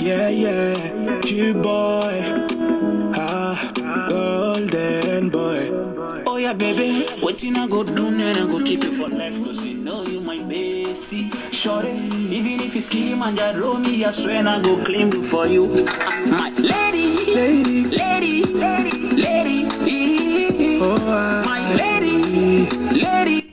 Yeah, yeah, Q-boy, golden boy. Oh yeah, baby, what you not go do, then I go keep it for life, cause you know you my baby. Shorty, even if it's Kilimanjaro, me, I swear I go claim you for you. My lady, lady, lady, lady, lady, oh, my lady, lady.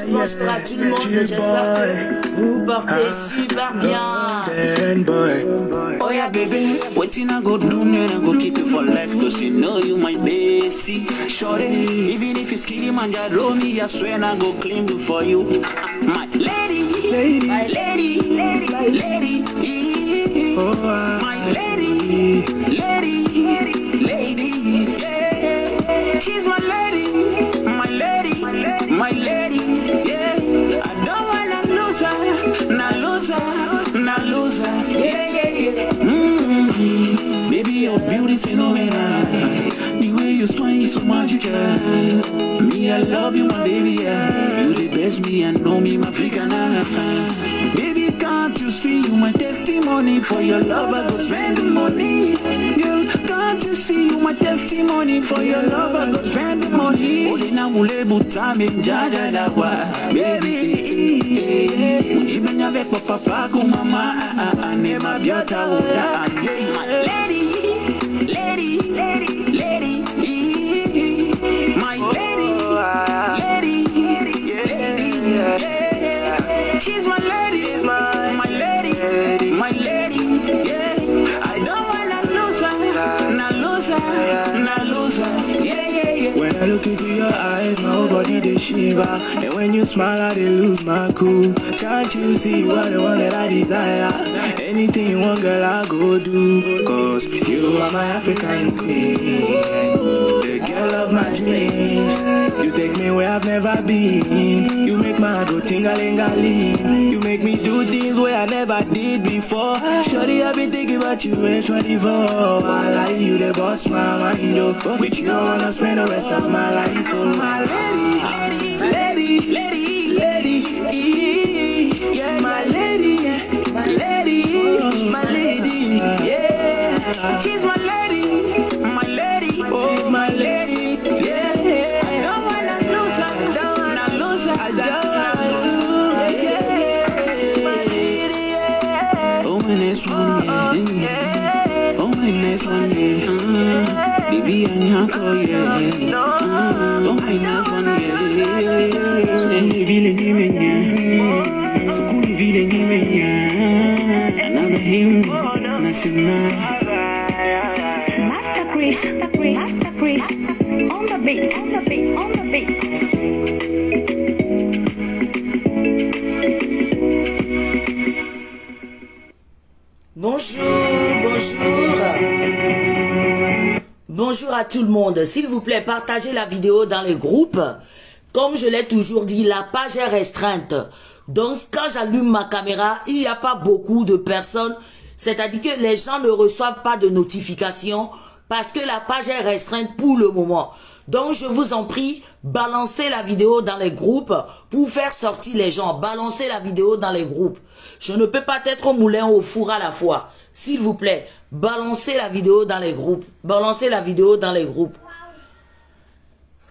Bonjour à tout le monde, j'espère que vous portez super bien. Oh yeah, baby, what you not go do, then I go keep it for life, cause you know you my baby. Shorty, even if it's Kilimanjaro, me, I swear I go claim you for you. My lady, lady, my lady, lady, lady, oh, my lady, lady, lady, yeah. She's my lady, my lady, my lady, yeah. I don't wanna lose her, not lose her, not lose her, yeah, yeah, yeah. Baby, your beauty's phenomenal. The way you swing is so magical. Me, I love you, my baby, yeah. You the best, me, and know me, my Africana. Baby, can't you see you my testimony? For your love, I go spend the money. Girl, can't you see you my testimony? For your love, I go spend the money. Olina mule butame mjaja dawa, baby. Even avec papa, mama, anema biota oda. My lady, lady, lady, my lady, lady, lady, she's my lady, my lady, my lady, yeah. I don't wanna lose her, not lose her, not lose her, yeah, yeah, yeah. When I look into your eyes, my body they shiver, and when you smile, I they lose my cool. Can't you see you are the one that I desire? Anything you want, girl, I go do, cause you are my African queen, the girl of my dreams. You take me where I've never been. You make my heart go ting-a-ling-a-ling. You make me do things where I never did before. Shorty, I've been thinking about you at 24. I like you, the boss, my mind, oh. With you, I wanna spend the rest of my life, oh. My lady, lady, lady, lady, yeah, my lady, my lady, my lady, yeah. She's my lady, my lady, oh, my lady, yeah. I don't wanna lose her, I don't wanna lose her, I don't wanna lose her, yeah. My lady, yeah. Oh, my next one, yeah. Oh, my next one, yeah. Baby, I'm your call, yeah. Oh, my next one, yeah. So cool, feeling him, yeah. So cool, feeling him, yeah. Another him, national. Master Chris, on the beat, on the beat, on the beat. Bonjour, bonjour. Bonjour à tout le monde. S'il vous plaît, partagez la vidéo dans les groupes. Comme je l'ai toujours dit, la page est restreinte. Donc, quand j'allume ma caméra, il n'y a pas beaucoup de personnes. C'est-à-dire que les gens ne reçoivent pas de notifications parce que la page est restreinte pour le moment. Donc, je vous en prie, balancez la vidéo dans les groupes pour faire sortir les gens. Balancez la vidéo dans les groupes. Je ne peux pas être au moulin ou au four à la fois. S'il vous plaît, balancez la vidéo dans les groupes. Balancez la vidéo dans les groupes.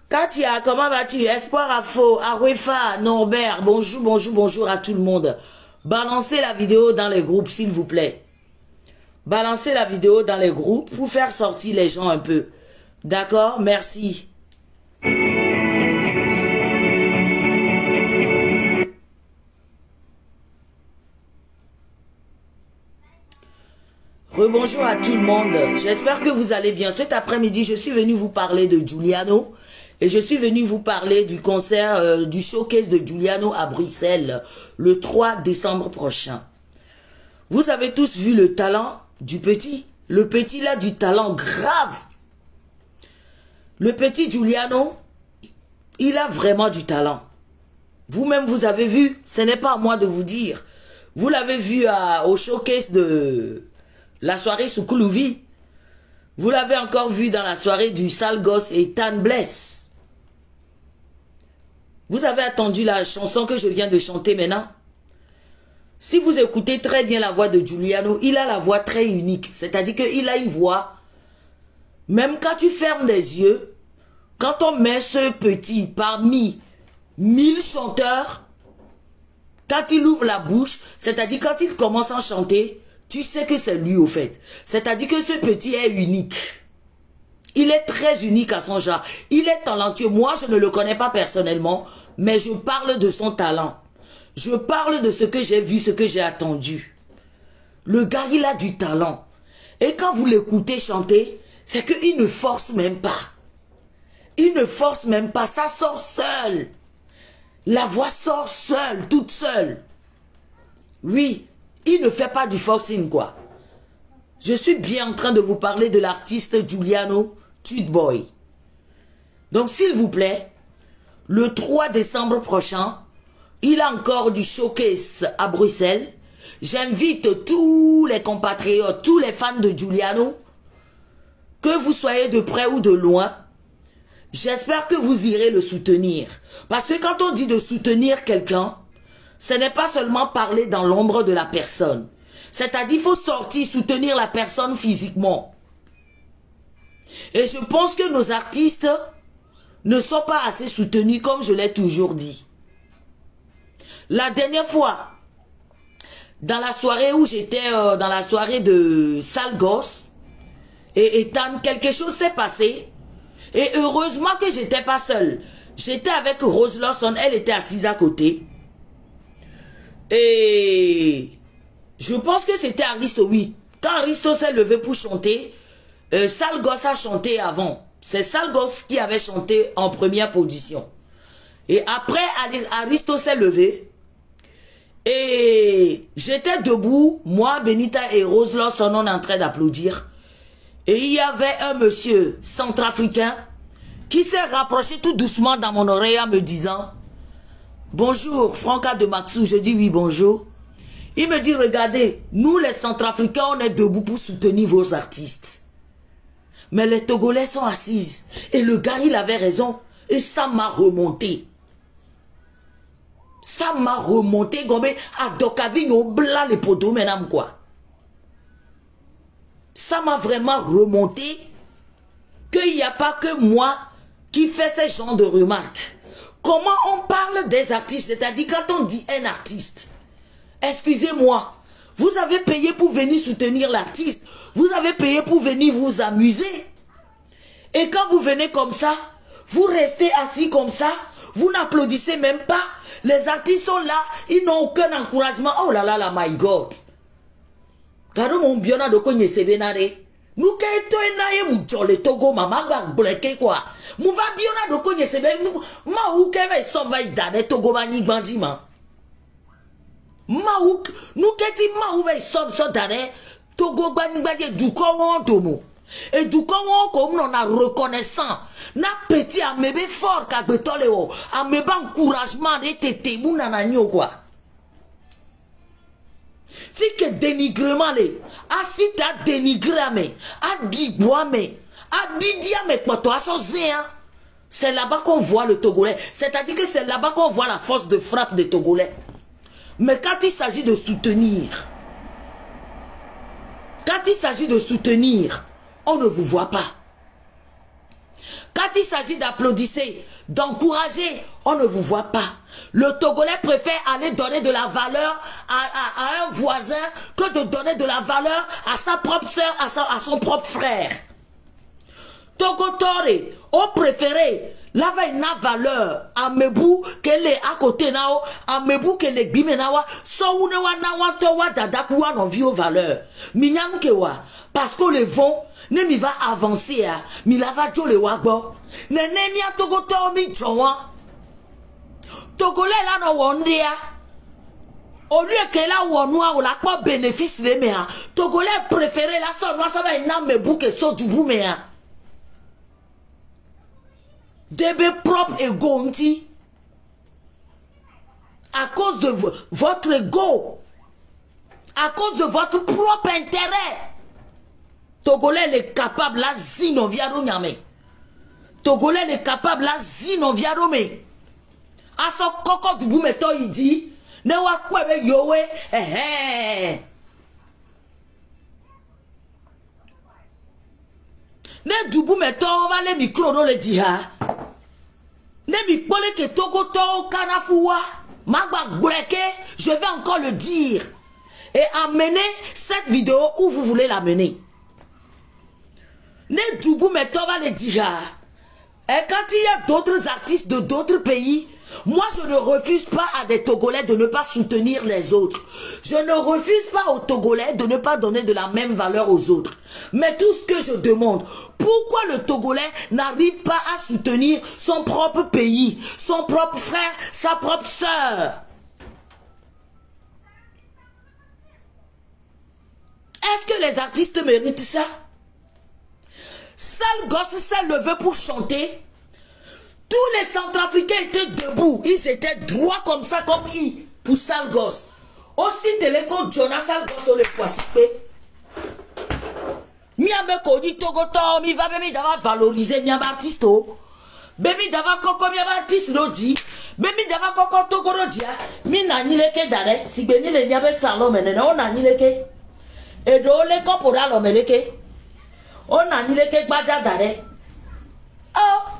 Katia, comment vas-tu? Espoir Afo, Arefa, Norbert, bonjour, bonjour, bonjour à tout le monde. Balancez la vidéo dans les groupes, s'il vous plaît. Balancez la vidéo dans les groupes pour faire sortir les gens un peu. D'accord? Merci. Rebonjour à tout le monde. J'espère que vous allez bien. Cet après-midi, je suis venu vous parler de Giuliano. Et je suis venu vous parler du concert, du showcase de Giuliano à Bruxelles, le 3 décembre prochain. Vous avez tous vu le talent du petit. Le petit là, du talent grave. Le petit Giuliano, il a vraiment du talent. Vous-même, vous avez vu, ce n'est pas à moi de vous dire. Vous l'avez vu au showcase de la soirée Soukoulouvi. Vous l'avez encore vu dans la soirée du Sale Gosse et Tan Bless. Vous avez entendu la chanson que je viens de chanter maintenant? Si vous écoutez très bien la voix de Giuliano, il a la voix très unique. C'est-à-dire qu'il a une voix, même quand tu fermes les yeux, quand on met ce petit parmi 1000 chanteurs, quand il ouvre la bouche, c'est-à-dire quand il commence à chanter, tu sais que c'est lui au fait. C'est-à-dire que ce petit est unique. Il est très unique à son genre. Il est talentueux. Moi, je ne le connais pas personnellement, mais je parle de son talent. Je parle de ce que j'ai vu, ce que j'ai attendu. Le gars, il a du talent. Et quand vous l'écoutez chanter, c'est qu'il ne force même pas. Il ne force même pas. Ça sort seul. La voix sort seule, toute seule. Oui, il ne fait pas du forcing, quoi. Je suis bien en train de vous parler de l'artiste Giuliano Tweet Boy. Donc, s'il vous plaît, le 3 décembre prochain, il a encore du showcase à Bruxelles. J'invite tous les compatriotes, tous les fans de Giuliano, que vous soyez de près ou de loin, j'espère que vous irez le soutenir. Parce que quand on dit de soutenir quelqu'un, ce n'est pas seulement parler dans l'ombre de la personne. C'est-à-dire qu'il faut sortir, soutenir la personne physiquement. Et je pense que nos artistes ne sont pas assez soutenus comme je l'ai toujours dit. La dernière fois, dans la soirée où j'étais, dans la soirée de Sale Gosse, et Tan, quelque chose s'est passé. Et heureusement que j'étais pas seule. J'étais avec Rose Lawson, elle était assise à côté. Et je pense que c'était Aristo, oui. Quand Aristo s'est levé pour chanter, Sale Gosse a chanté avant. C'est Sale Gosse qui avait chanté en première position. Et après, Aristo s'est levé. Et j'étais debout, moi, Benita et Rose Lawson, on est en train d'applaudir. Et il y avait un monsieur centrafricain qui s'est rapproché tout doucement dans mon oreille en me disant « Bonjour, Franca de Maxou ». Je dis « Oui, bonjour ». Il me dit « Regardez, nous les centrafricains, on est debout pour soutenir vos artistes. Mais les Togolais sont assises. » Et le gars, il avait raison. Et ça m'a remonté. Ça m'a remonté comme à Dokavino bla les poteaux, mesdames, quoi. Ça m'a vraiment remonté qu'il n'y a pas que moi qui fais ce genre de remarques. Comment on parle des artistes, c'est-à-dire quand on dit un artiste, excusez-moi, vous avez payé pour venir soutenir l'artiste, vous avez payé pour venir vous amuser. Et quand vous venez comme ça, vous restez assis comme ça, vous n'applaudissez même pas. Les artistes sont là, ils n'ont aucun encouragement. Oh là là là, my God. Garo mon biona de konye sebenare. Nous kaito enaye mujole Togo mama bleke quoi. Mouva biona de konye seben ma ou keve somba idane Togo bani bandima. Ma ou nous keti ma ou ve so dane Togo bani bani du kon tomo. Et du coup, comme on a reconnaissant, na petit amebe fort kabetoleo, amebe encouragement de tete mounananyo quoi. Fi que dénigrement le, asita dénigrame, adibouame, adidiame quoi toi zéa. C'est là-bas qu'on voit le Togolais. C'est-à-dire que c'est là-bas qu'on voit la force de frappe des Togolais. Mais quand il s'agit de soutenir, on ne vous voit pas. Quand il s'agit d'applaudir, d'encourager, on ne vous voit pas. Le Togolais préfère aller donner de la valeur à un voisin que de donner de la valeur à sa propre soeur, à son propre frère. Togotore, au préféré, lava une valeur à Mebou qu'elle est à côté nao, à Mebou qu'elle est bimenawa, so unewa nawa towa dadakuwa non vio valeur. Minyam kewa, Parce que le vent, ne mi va avancer, mi la va jo le wagbo. Ne mi a togoto mi jowa. Togolais là no wondia. Au lieu que là où on a pas bénéfice les méa. Togolais préféré là ça va une âme bouc et saut du bout méa. Débé propre et gonti. À cause de votre ego. À cause de votre propre intérêt. Togolais est capable là zino viado nyame. Togolais est capable là zino viado me. A so koko du bout meto il dit. Ne wa kwebe yowe ne dubu meto va le micro no le diha ne mi pole ke togo to kanafuwa magba breke je vais encore le dire et amener cette vidéo où vous voulez l'amener. Ne dubu meto va le diha et quand il y a d'autres artistes de d'autres pays. Moi, je ne refuse pas à des Togolais de ne pas soutenir les autres. Je ne refuse pas aux Togolais de ne pas donner de la même valeur aux autres. Mais tout ce que je demande, pourquoi le Togolais n'arrive pas à soutenir son propre pays, son propre frère, sa propre sœur? Est-ce que les artistes méritent ça? Sale gosse s'est levé pour chanter. Tous les Centrafricains étaient debout. Ils étaient droits comme ça, comme I, pour sale gosse. Aussi, Téléco, Jonas, sale gosse, on les poissons. Miabe Kodi, Togoto, mi va bémi d'avoir valorisé miabe artiste. Bémi d'avoir koko miabe artiste, lodi. Bémi d'avoir koko Togoro dia. Mi nani leke dare. Si béni le niabe salon, menene, on nani leke. Et do le kopora lo meleke. On nani leke badja dare. Oh!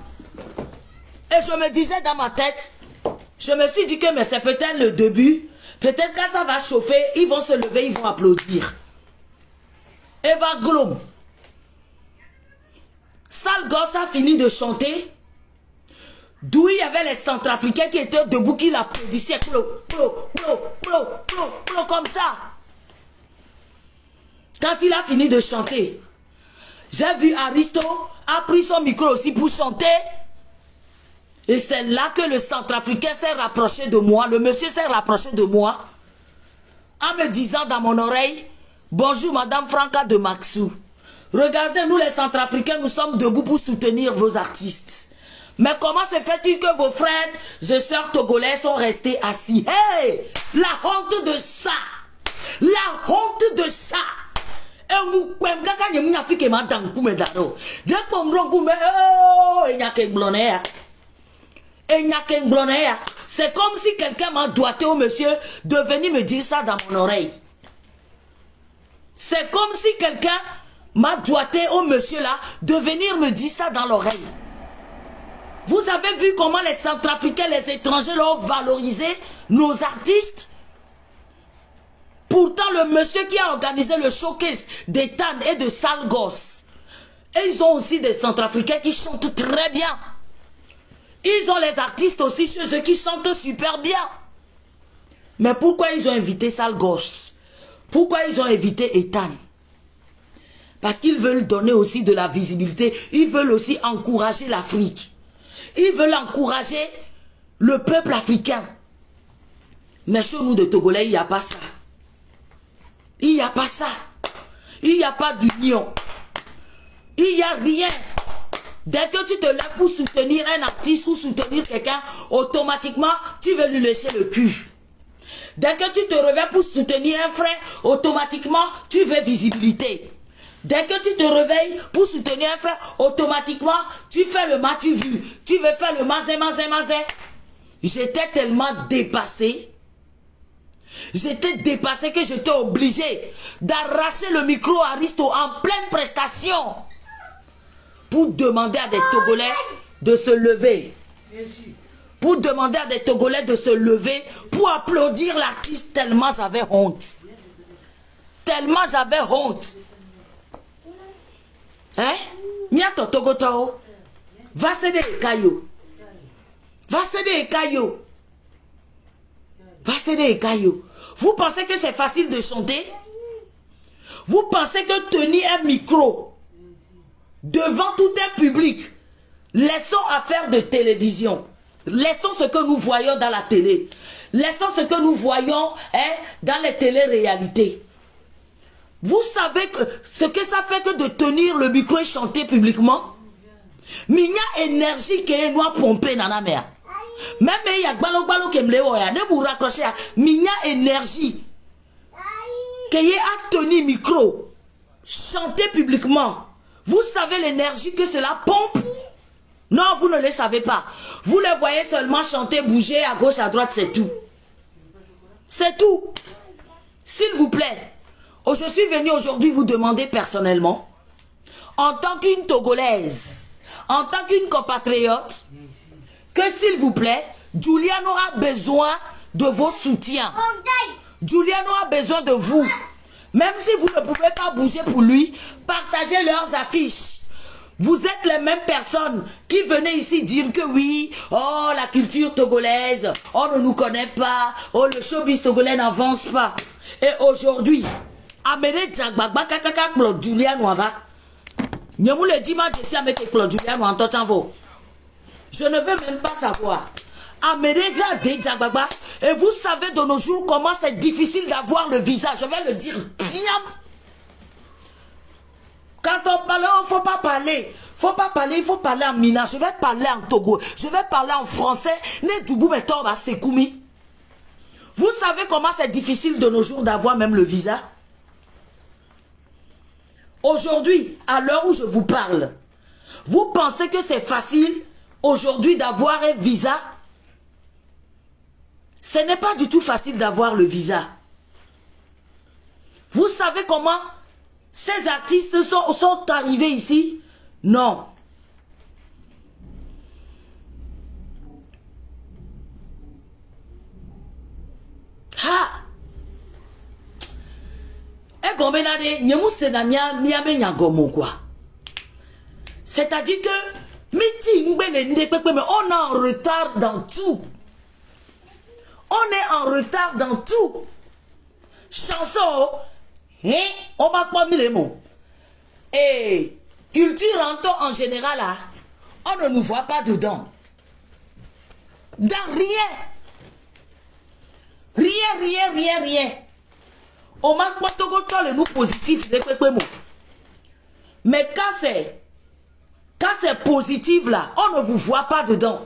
Et je me disais dans ma tête, je me suis dit que mais c'est peut-être le début, peut-être quand ça va chauffer, ils vont se lever, ils vont applaudir. Eva Globe, sale gosse a fini de chanter, d'où il y avait les Centrafricains qui étaient debout, qui l'applaudissaient, comme ça. Quand il a fini de chanter, j'ai vu Aristo a pris son micro aussi pour chanter. Et c'est là que le Centrafricain s'est rapproché de moi. Le monsieur s'est rapproché de moi. En me disant dans mon oreille, bonjour Madame Franca de Maxou. Regardez, nous les Centrafricains, nous sommes debout pour soutenir vos artistes. Mais comment se fait-il que vos frères et sœurs togolais sont restés assis? Hey! La honte de ça! La honte de ça! C'est comme si quelqu'un m'a doigté au monsieur de venir me dire ça dans mon oreille. C'est comme si quelqu'un m'a doigté au monsieur là de venir me dire ça dans l'oreille. Vous avez vu comment les Centrafricains, les étrangers ont valorisé nos artistes? Pourtant, le monsieur qui a organisé le showcase des Tan et de Sale Gosse, et ils ont aussi des Centrafricains qui chantent très bien. Ils ont les artistes aussi chez eux qui chantent super bien. Mais pourquoi ils ont invité Sale Gosse? Pourquoi ils ont invité Ethan? Parce qu'ils veulent donner aussi de la visibilité. Ils veulent aussi encourager l'Afrique. Ils veulent encourager le peuple africain. Mais chez nous de Togolais, il n'y a pas ça. Il n'y a pas ça. Il n'y a pas d'union. Il n'y a rien. Dès que tu te lèves pour soutenir un artiste ou soutenir quelqu'un, automatiquement, tu veux lui lécher le cul. Dès que tu te réveilles pour soutenir un frère, automatiquement, tu veux visibilité. Dès que tu te réveilles pour soutenir un frère, automatiquement, tu fais le matu vu. Tu veux faire le mazé. J'étais tellement dépassé. J'étais dépassé que j'étais obligé d'arracher le micro à Aristo en pleine prestation pour demander à des Togolais de se lever. Pour demander à des Togolais de se lever pour applaudir l'artiste tellement j'avais honte. Tellement j'avais honte. Hein? Miato Togoto. Va céder Kayo. Va céder Kayo. Va céder Kayo. Vous pensez que c'est facile de chanter? Vous pensez que tenir un micro devant tout un public, laissons affaire de télévision. Laissons ce que nous voyons dans la télé. Laissons ce que nous voyons dans les téléréalités. Vous savez que ce que ça fait que de tenir le micro et chanter publiquement? Minya énergie qui est noire pompée dans la mer. Même il y a balo qui me ne vous raccrochez à minya énergie qui est à tenir micro, chanter publiquement. Vous savez l'énergie que cela pompe? Non, vous ne le savez pas. Vous le voyez seulement chanter, bouger à gauche, à droite, c'est tout. C'est tout. S'il vous plaît, je suis venu aujourd'hui vous demander personnellement, en tant qu'une Togolaise, en tant qu'une compatriote, que s'il vous plaît, Juliano a besoin de vos soutiens. Juliano a besoin de vous. Même si vous ne pouvez pas bouger pour lui, partagez leurs affiches. Vous êtes les mêmes personnes qui venaient ici dire que oui, oh la culture togolaise, on ne nous connaît pas, oh le showbiz togolais n'avance pas. Et aujourd'hui, amenez Djagbagba kakaka Claude Juliano ava. Nyamou le dimanche ici avec Claude Juliano en temps. Je ne veux même pas savoir. Amenez Djagbagba. Et vous savez de nos jours comment c'est difficile d'avoir le visa. Je vais le dire bien. Quand on parle, il ne faut pas parler. Faut pas parler, il faut parler en mina. Je vais parler en Togo. Je vais parler en français. Vous savez comment c'est difficile de nos jours d'avoir même le visa? Aujourd'hui, à l'heure où je vous parle, vous pensez que c'est facile aujourd'hui d'avoir un visa? Ce n'est pas du tout facile d'avoir le visa. Vous savez comment ces artistes sont arrivés ici? Non. Ha! C'est-à-dire que on est en retard dans tout. On est en retard dans tout. Chanson, on m'a pas mis les mots. Et culture en général, là, on ne nous voit pas dedans. Dans rien. Rien. On m'a pas tout le nous positif. Mais quand c'est positif là, on ne vous voit pas dedans.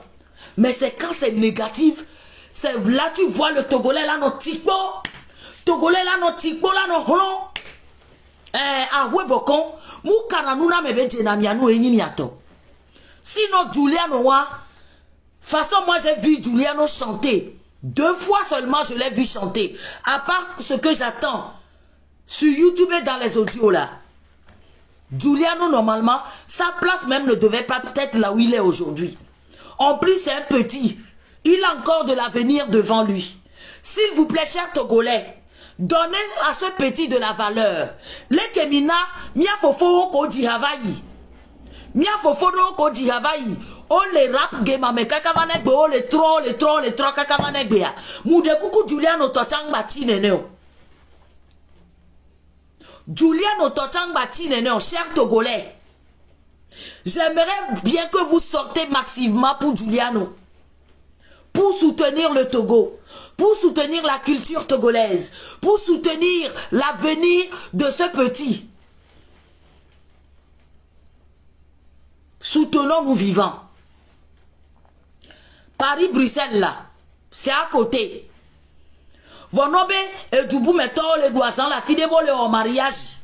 Mais c'est quand c'est négatif, c'est là tu vois le Togolais là, notre tico. Togolais là, notre tico là, notre holon. Ah ouais, bokon. Moukananouna mebe djenamianou et niniato. Sinon, Juliano, façon, moi j'ai vu Juliano chanter. 2 fois seulement je l'ai vu chanter. À part ce que j'attends sur YouTube et dans les audios là. Juliano, normalement, sa place même ne devait pas être là où il est aujourd'hui. En plus, c'est un petit. Il a encore de l'avenir devant lui. S'il vous plaît, chers Togolais, donnez à ce petit de la valeur. Les Kemina, mia fofo ko di Hawaii. Mia fofo ko di Hawaii. On les rap game mais kakavane gbe o les trop kakavane gbe ya. Moude kuku Juliano totang bati neneo. Juliano totang bati neneo, cher Togolais. J'aimerais bien que vous sortez massivement pour Juliano. Pour soutenir le Togo, pour soutenir la culture togolaise, pour soutenir l'avenir de ce petit. Soutenons-nous vivants. Paris-Bruxelles là, c'est à côté. Vonobe et Djoubou mettant les doigts sans la fille de voler au mariage.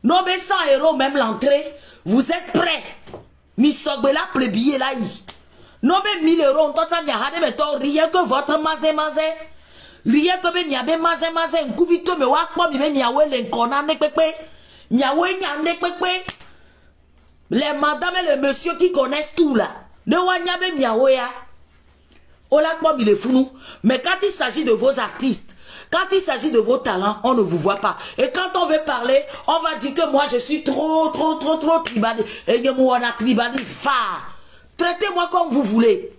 Nobe 100 € même l'entrée, vous êtes prêts? Misogbe la plébillé là y. Nobe 1000 €, on t'entend yahade mettant rien que votre mazé. Rien que ben yabe mazé, nkuvito me wakpo mi ben yawe l'enkona nekpepe. Yawe nekpepe. Les madames et les messieurs qui connaissent tout là. Ne wanyabe miawe ya. Olakpo mi le founou. Mais quand il s'agit de vos artistes, quand il s'agit de vos talents, on ne vous voit pas. Et quand on veut parler, on va dire que moi je suis trop tribaliste. Et que moi on a tribaliste. Traitez-moi comme vous voulez.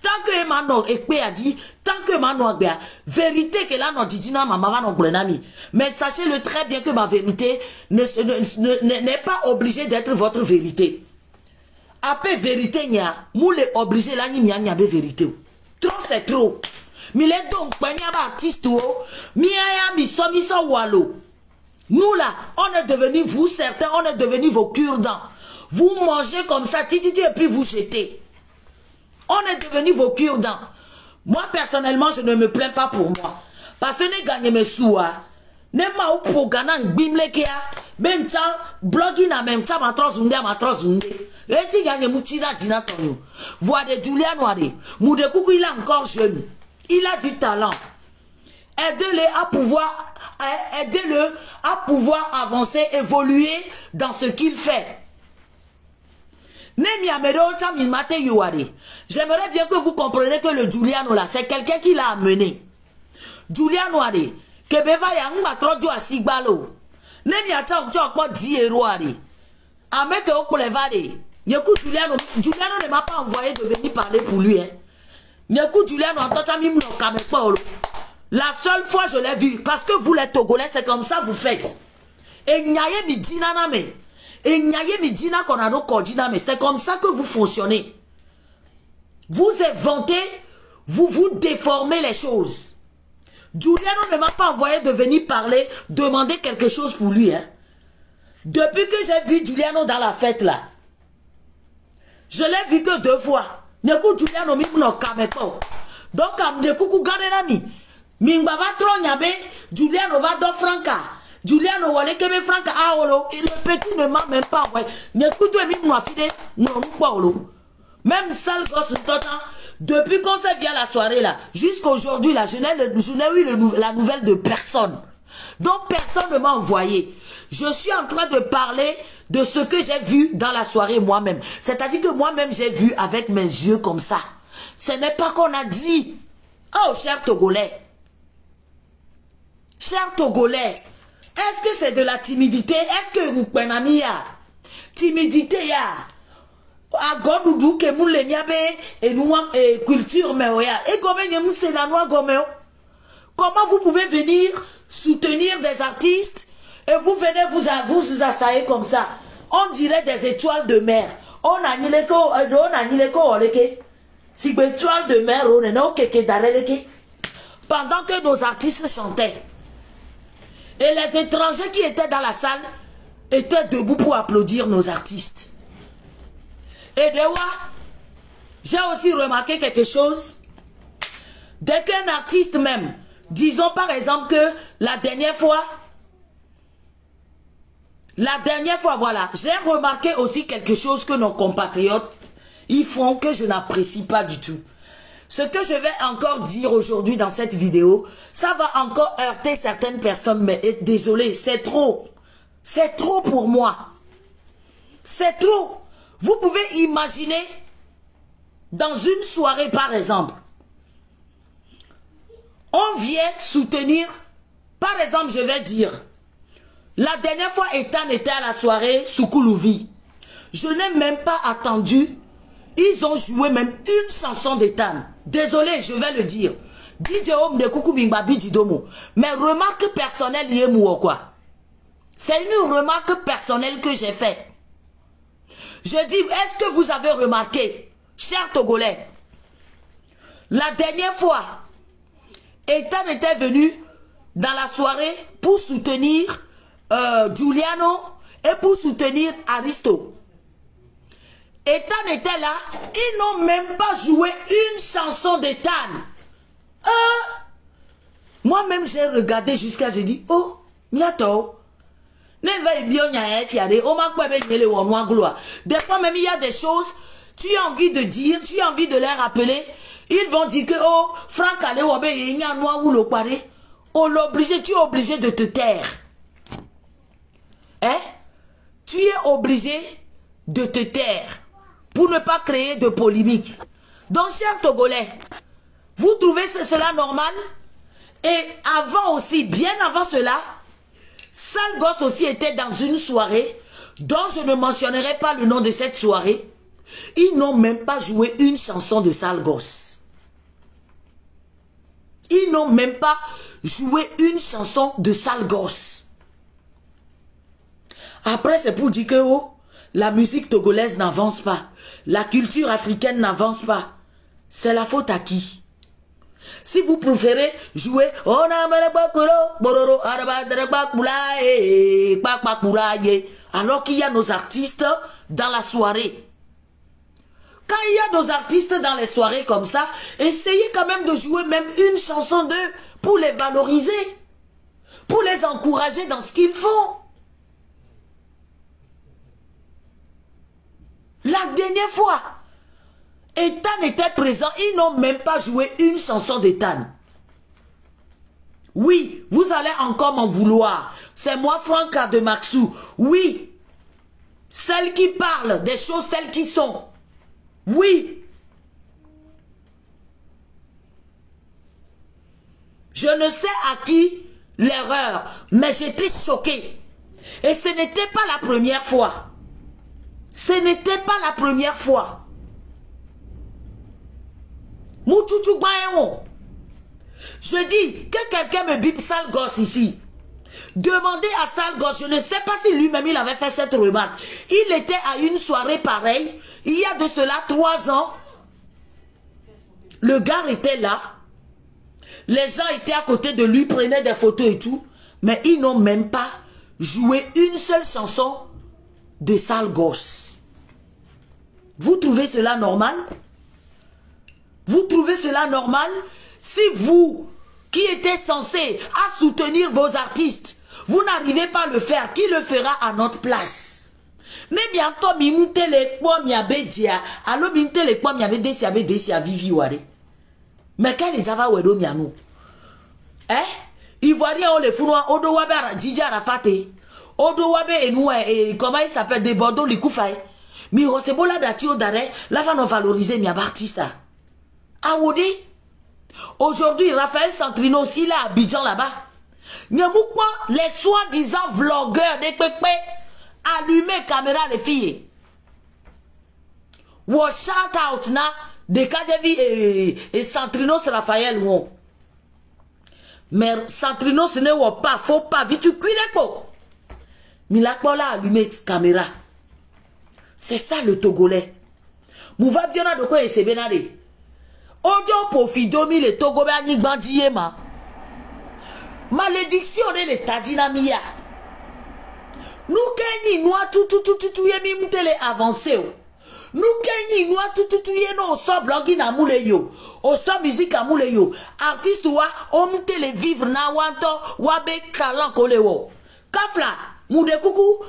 Tant que Emmanuel Ekpe a dit, tant que Emmanuel Bea, vérité que là, non, Didina, ma maman, non, Brenami. Mais sachez-le très bien que ma vérité n'est pas obligée d'être votre vérité. Après vérité, nya, moule obligé là, nya, nya, vérité. Trop, c'est trop. Mais les donc, pas artiste, mi so walo. Nous là, on est devenu, vous certains, on est devenu vos cure-dents. Vous mangez comme ça, titi, et puis vous jetez. On est devenu vos cure-dents. Moi, personnellement, je ne me plains pas pour moi. Parce que ne gagne mes sous, ne ma ou pour gagner un bimle qui a, même temps, blogging en même temps, ma trosunde. Et tu gagnes moutina dina tonu. Voir de Julian Wade, Moude Coucou, il est encore jeune. Il a du talent. Aidez-le à pouvoir avancer, évoluer dans ce qu'il fait. J'aimerais bien que vous compreniez que le Juliano là, c'est quelqu'un qui l'a amené. Juliano Wade, que beva ya ngba trojo asigbalo. Nemi ata ujo po di ero Wade. Ameke okolevade. Yeku Juliano ne m'a pas envoyé de venir parler pour lui hein. Yeku Juliano entend mi mno kamekpo. La seule fois je l'ai vu, parce que vous les Togolais, c'est comme ça vous faites. Et nyaye mi dina na me. Et nyaye mi dina konado kodina me. C'est comme ça que vous fonctionnez. Vous inventez, vous déformez les choses. Juliano ne m'a pas envoyé de venir parler, demander quelque chose pour lui. Hein. Depuis que j'ai vu Juliano dans la fête là, je l'ai vu que 2 fois. Neku Juliano mi mno kamepo. Donc am de kuku gadenami. Mingba va trop nyabe, Juliano va do franca. Juliano wale kebe franca aolo. Et le petit ne m'a même pas envoyé. Neku tu mi mno afide, non olo. Même sale gosse depuis qu'on s'est vu à la soirée là, jusqu'à aujourd'hui là, je n'ai eu la nouvelle de personne. Donc personne ne m'a envoyé. Je suis en train de parler de ce que j'ai vu dans la soirée moi-même. C'est-à-dire que moi-même j'ai vu avec mes yeux comme ça. Ce n'est pas qu'on a dit. Oh, cher Togolais. Cher Togolais, est-ce que c'est de la timidité? Est-ce que vous penez timidité ya? A godoudou ke moule nyabe et nous culture mais oya et comme c'est la noix gomeo. Comment vous pouvez venir soutenir des artistes et vous venez vous assailler comme ça? On dirait des étoiles de mer. On a nileko oleke. Si étoiles de mer on est keke dareleke. Pendant que nos artistes chantaient et les étrangers qui étaient dans la salle étaient debout pour applaudir nos artistes. Et de quoi j'ai aussi remarqué quelque chose. Dès qu'un artiste même, disons par exemple que la dernière fois, voilà, j'ai remarqué aussi quelque chose que nos compatriotes, ils font que je n'apprécie pas du tout. Ce que je vais encore dire aujourd'hui dans cette vidéo, ça va encore heurter certaines personnes, mais désolé, c'est trop. C'est trop pour moi. C'est trop. Vous pouvez imaginer, dans une soirée par exemple, on vient soutenir, par exemple je vais dire, la dernière fois Ethan était à la soirée Soukoulouvi. Je n'ai même pas attendu, ils ont joué même une chanson d'Ethan. Désolé, je vais le dire. DJ Home de Coucou Bingba Bijidomo. Mais remarque personnelle yémou ou quoi. C'est une remarque personnelle que j'ai faite. Je dis, est-ce que vous avez remarqué, chers Togolais, la dernière fois, Ethan était venu dans la soirée pour soutenir Juliano et pour soutenir Aristo. Ethan était là, ils n'ont même pas joué une chanson d'Ethan. Moi-même, j'ai regardé jusqu'à, j'ai dit, oh, miato. Des fois même il y a des choses, tu as envie de dire, tu as envie de les rappeler, ils vont dire que oh, Franck allez il y a noir ou le paré, on l'oblige, tu es obligé de te taire. Hein? Tu es obligé de te taire pour ne pas créer de polémique. Donc, chers Togolais, vous trouvez cela normal? Et avant aussi, bien avant cela, Sale Gosse aussi était dans une soirée dont je ne mentionnerai pas le nom de cette soirée. Ils n'ont même pas joué une chanson de sale gosse. Ils n'ont même pas joué une chanson de sale gosse. Après, c'est pour dire que oh, la musique togolaise n'avance pas. La culture africaine n'avance pas. C'est la faute à qui? Si vous préférez jouer alors qu'il y a nos artistes dans la soirée. Quand il y a nos artistes dans les soirées comme ça, essayez quand même de jouer même une chanson d'eux pour les valoriser, pour les encourager dans ce qu'ils font. La dernière fois, Ethan était présent, ils n'ont même pas joué une chanson d'Ethan. Oui, vous allez encore m'en vouloir. C'est moi, Franca de Maxou. Oui, celle qui parle des choses telles qui sont. Oui. Je ne sais à qui l'erreur, mais j'étais choquée. Et ce n'était pas la première fois. Ce n'était pas la première fois. Moutoutou Bayon. Je dis que quelqu'un me bip sale gosse ici. Demandez à sale gosse, je ne sais pas si lui-même il avait fait cette remarque. Il était à une soirée pareille, il y a de cela 3 ans. Le gars était là. Les gens étaient à côté de lui, prenaient des photos et tout. Mais ils n'ont même pas joué une seule chanson de sale gosse. Vous trouvez cela normal? Vous trouvez cela normal? Si vous, qui étiez censé à soutenir vos artistes, vous n'arrivez pas à le faire, qui le fera à notre place? Mais bientôt, mimte les poids miabédia, alors mimte les poids miabédia, bédia, vivi ware. Mais quand les ava wedo mianou? Ivoirien, on les founois, Odo Wabe, Djidja Rafate, Odo Wabe et nous, et comment il s'appelle, des Bordeaux, les Koufaï. Mais c'est bon là, d'atio d'arrêt, là, va nous valoriser, mi abartiste. Ah, Wodi? Aujourd'hui, Raphaël Santrinos, il est à Abidjan là-bas. Nyamoukwa, les soi-disant vlogueurs des Pépé, allumez caméra les filles. Ou shout out na, de Kajevi et Santrinos Raphaël, ou. Mais Santrinos ce n'est pas, faut pas, vite tu cuis les pots. Milakbo là, allumez caméra. C'est ça le Togolais. Mouva bien de quoi et c'est bénade. Ojo pofidomi le Togo bani bandiyema. Malédiction de l'état dynamia. Nous kenyi noa tout yemi mtele avancé. Nous kenyi noa tout yeno so blogi na moule yo. O so musique à moule yo. Artiste wa o mtele vivre na wanto wabe kalan kolewo. Kafla, moude coucou.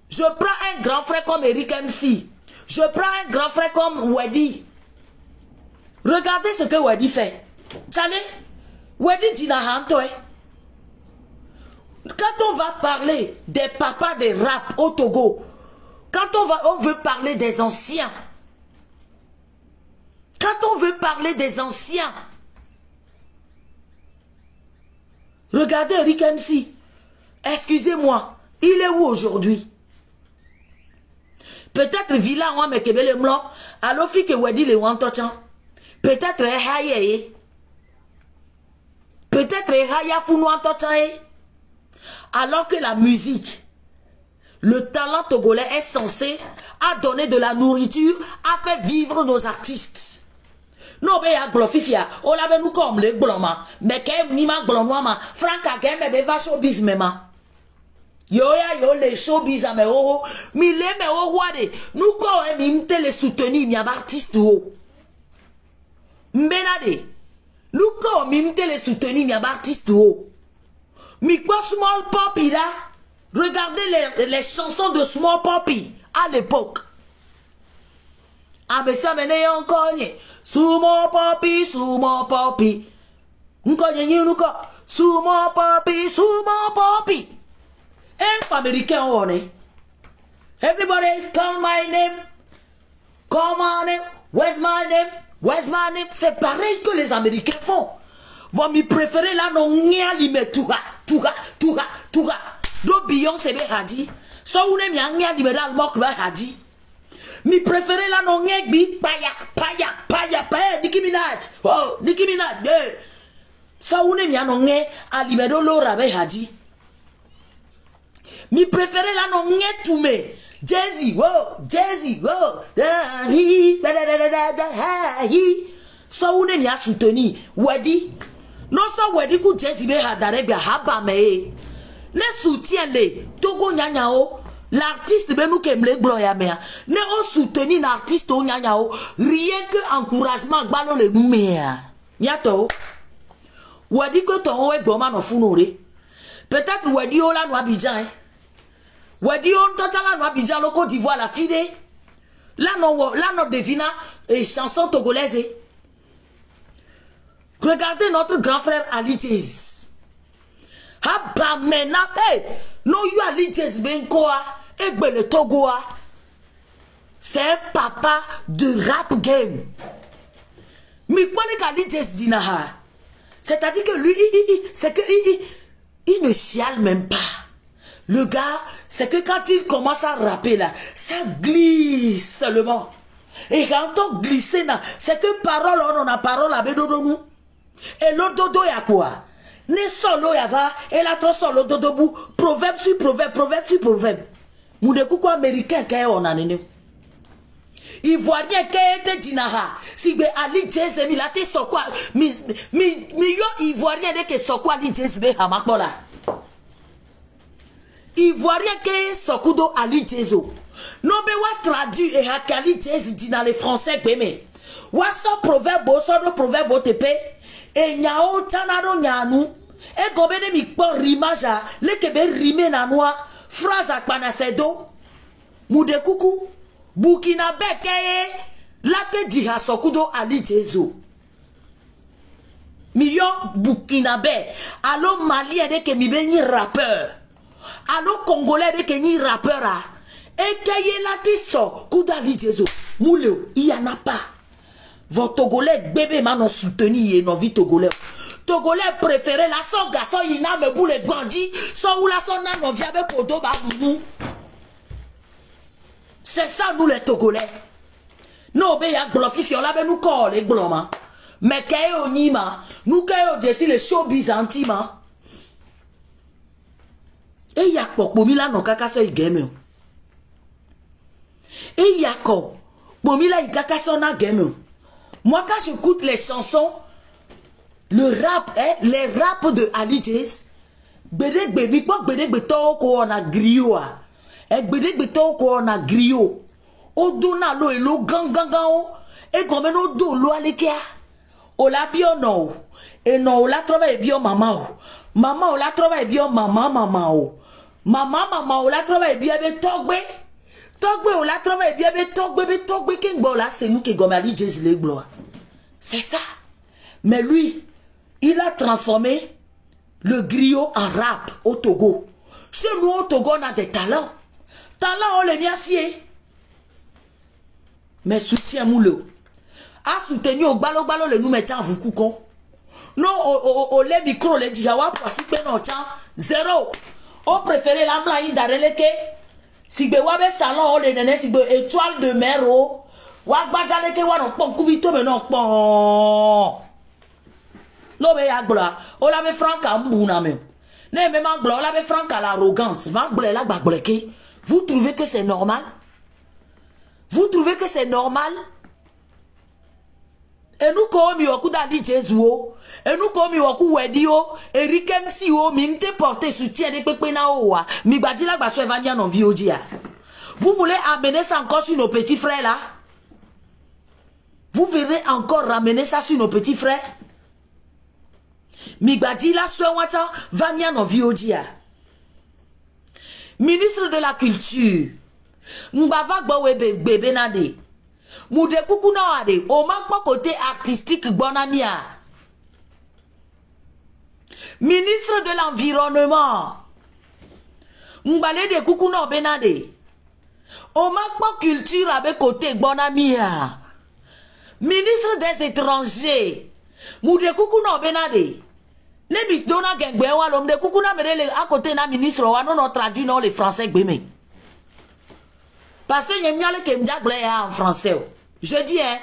Je prends un grand frère comme Eric MC. Je prends un grand frère comme Wedi. Regardez ce que Wedi fait. Tchale, Wedi dit na hantoy. Quand on va parler des papas des rap au Togo, quand on veut parler des anciens, quand on veut parler des anciens, regardez Eric MC. Excusez-moi, il est où aujourd'hui? Peut-être Villa ou Mekebele Mlo, alors fi que Wedi le wantochan. Peut-être Haye. Peut-être Haya Founou wantochan. Alors que la musique, le talent togolais est censé à donner de la nourriture, à faire vivre nos artistes. Non, mais il y a glofifia, on l'a nous comme les gloma, mais qu'elle n'y m'a gloma, Franca, qu'elle me va showbiz mema. Yo les showbiz à me oh, mi le me oh wade, nous quoi mimte les soutenir, mi artiste oh. Mbenade, nous quoi mimte les soutenir, mi artiste oh. Mi quoi Small Poppy là, regardez les chansons de Small Poppy à l'époque. Ah mais ça mène encore, Small Poppy. Small Poppy. Un américain on est. Everybody call my name. Call my name. Where's my name? Where's my name? C'est pareil que les Américains font. Vous me préférez là non rien lime touga. Do Beyoncé be hadi. So une mi anya lime dal mok ba hadi. Mi préféré là non ngbi paya Nicki Minaj. Oh, Nicki Minaj. Ça une mi anon nge alimedo lo rabe haji. Mi préféré là non nge tume. Jay-Z, wow. Ça une mi a soutenu. Wedi. Non ça wedi ku Jay-Z be hadare bia haba me. Ne soutien le Togo nyanyao. L'artiste ben nous qui aime les gloria mea. Ne on soutenir l'artiste au nyanyao. Rien que encouragement ballon le mea. Nyato. Wadi que ton est doman en founore. Peut-être wadi o la noa bidjan. Wadi on totala noa bidjan le Côte d'Ivoire la fide. Là non devina chanson togolaise. Regardez notre grand frère Ali Jez. Haba mena no you Ali Jez ben quoi. Egbe le Togoa, c'est un papa de rap game. Mais quoi les Jez dinaha? C'est-à-dire que lui, c'est que il ne chiale même pas. Le gars, c'est que quand il commence à rapper là, ça glisse seulement. Et quand on glisse là, c'est que parole on a parole avec nous. Et l'autre dodo y'a quoi? Ne solo yava et la trop solo dodo bou. Proverbe sur proverbe. Moude coucou américain qui est on a nene. Ivoirien qui est de dinaha. Si be Ali Jez mi la te so quoi mi yo ivoirien de que so quoi Ali Jez be hamakola. Ivoirien qui so kudo Ali Jezo. Non be wa traduit et hakali Jez dina le français beme. Wa so proverbe tepe e nyao tanado nyanu e gobene mi po rimaja le kebe rime na noa. Phrase à Panacedo, Moude Coucou, Burkina Beke, Late Diha Sokudo Ali Jezo. Miyo Burkina Be, allo Malien de ke mi beni rappeur, allo Congolais de ke ni rappeur, et keye late so, Kuda Ali Jezo. Mouleo, il y en a pas. Votre Togolais bébé m'a non soutenu et non vie Togolais. Togolais préféré la son garçon il n'a me boule grandi son ou la son n'a non vient avec Kodo Baboumou. C'est ça nous les Togolais. Non mais y'a glofis on l'a ben nous corps les gloma. Mais kaye onima nous kaye au-dessus les show byzantima. Et y'a quoi bomila non kaka so game. Et y'a quoi bomila il kaka so na game. Moi quand j'écoute les chansons le rap, les rap de Ali Jez, bedegbe quoi bedegbe to ko na griot a, bedegbe to ko na griot. O dona lo elo gangan e comme no do lo alekia. O la bio no, e no la trova e bio mama o. Mama o la trova e bio mama o. Mama o la trova e bio be togbe. Togbe o la trova e bio be togbe king bola c'est nous qui gomme Ali Jez le gloire. C'est ça. Mais lui il a transformé le griot en rap au Togo. Chez nous au Togo, on a des talents. Talents, on les vient scier. Mais soutien mouleux. A soutenu au balo le nous mettons en vous coucon. Non, au les micro, les diawa, pour si ben on zéro. On préférait la blague d'arrêter. Si be wabe salon, on les néné, si be étoile de mer, oh. Wak badjaleke wa non pon kuvito mais non pon. Non mais agbola, on l'avait franc à mbouna même. Ne même agbola, on l'avait franc à l'arrogance. Magbola la bagboleke. Vous trouvez que c'est normal? Vous trouvez que c'est normal? Et nous comme yoku dali Jezuo, et nous comme yoku wedio, et riken si o minte porter soutien de pepena oa, mi badila baswe vania non viodia. Vous voulez amener ça encore sur nos petits frères là? Vous verrez encore ramener ça sur nos petits frères? Migbadi la swewata vania no viodia. Ministre de la culture. Mbava gbawe bebe nade. Moude kuku na wade. O manque côté artistique bonamia. Ministre de l'environnement. Mbale de kuku na benade. O manque culture avec côté bonamia. Ministre des étrangers. Moude kuku na benade. Les bis dona gengbe wa l'homme de kukuna merele à côté na ministre wa non traduit non les français gbeme. Parce que je dis en français. Je dis, hein,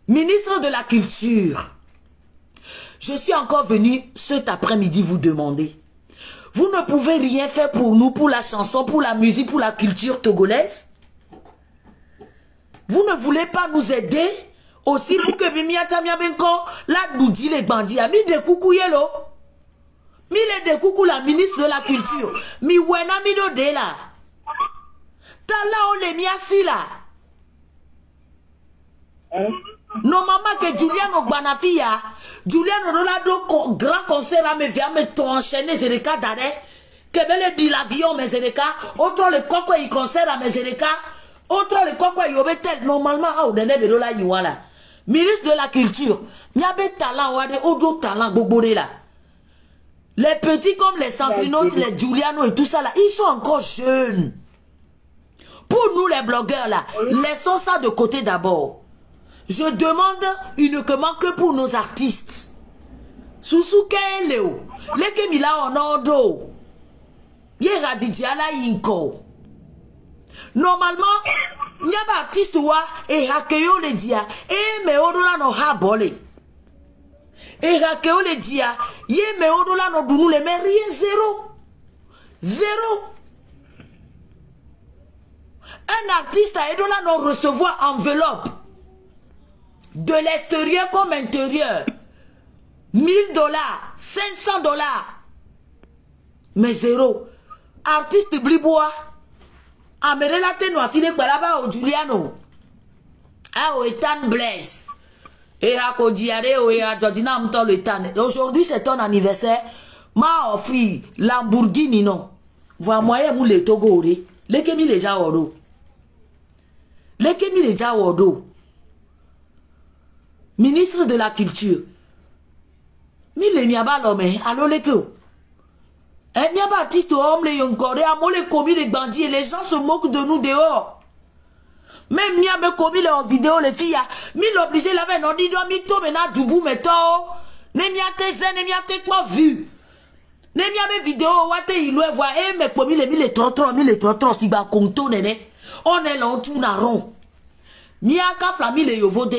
ministre de la Culture, je suis encore venu cet après-midi vous demander. Vous ne pouvez rien faire pour nous, pour la chanson, pour la musique, pour la culture togolaise? Vous ne voulez pas nous aider? Aussi pour que Mimiata Miabenko, là, nous dit les bandits, mi de coucou yelo. Mi le de coucou la ministre de la Culture. Mi wena mi do de la. Tala o le miasi la. Normalement que Julian Ogbanafia, Julian Rolado, grand concert à me via me enchaîner Zereka d'arrêt. Kebele dit l'avion mes Zereka, autre le coco il concert à mes Zereka, autre le coco il obetel normalement à Odene Bedola Yuala. Ministre de la Culture, Niabe talent ou des autres talents boboré là. Les petits comme les centrinotes, les Giuliano et tout ça là, ils sont encore jeunes. Pour nous les blogueurs là, laissons ça de côté d'abord. Je demande uniquement que pour nos artistes. Susuke Leo, les Mila Onodo, Yeradidjala Inko. Normalement, il y a des artistes et Hakeo le dia et me odola no ha bolé. Et Hakeo le dia, ye me odola no dunu le mais rien zéro. Zéro. Un artiste a aidé là no recevoir enveloppe de l'extérieur comme intérieur. $1000, $500. Mais zéro. Artiste Blibois. Amerelate no afine kwalaba o Juliano. A o Ethan Blaise. Et à Kodiare o et à Jordina Mtol Ethan. Aujourd'hui c'est ton anniversaire. M'a offert Lamborghini non. Vois moyen mou le Togo le. Lekemi le jawodo. Lekemi le jawodo. Ministre de la Culture. Mi le miaba l'homme. Allo leko. Un bien baptiste homme les yonkore à moi les commis les bandits et les gens se moquent de nous dehors. Même mia me commis en vidéo les filles mi l'obligé la non dit mi to mena dubu meto ne mia te zen ne mia te quoi vu ne mia me vidéo wate il le voit et me commis les mille trotro si ba konto nene on est là on tourne à rond mia ka flami le yovode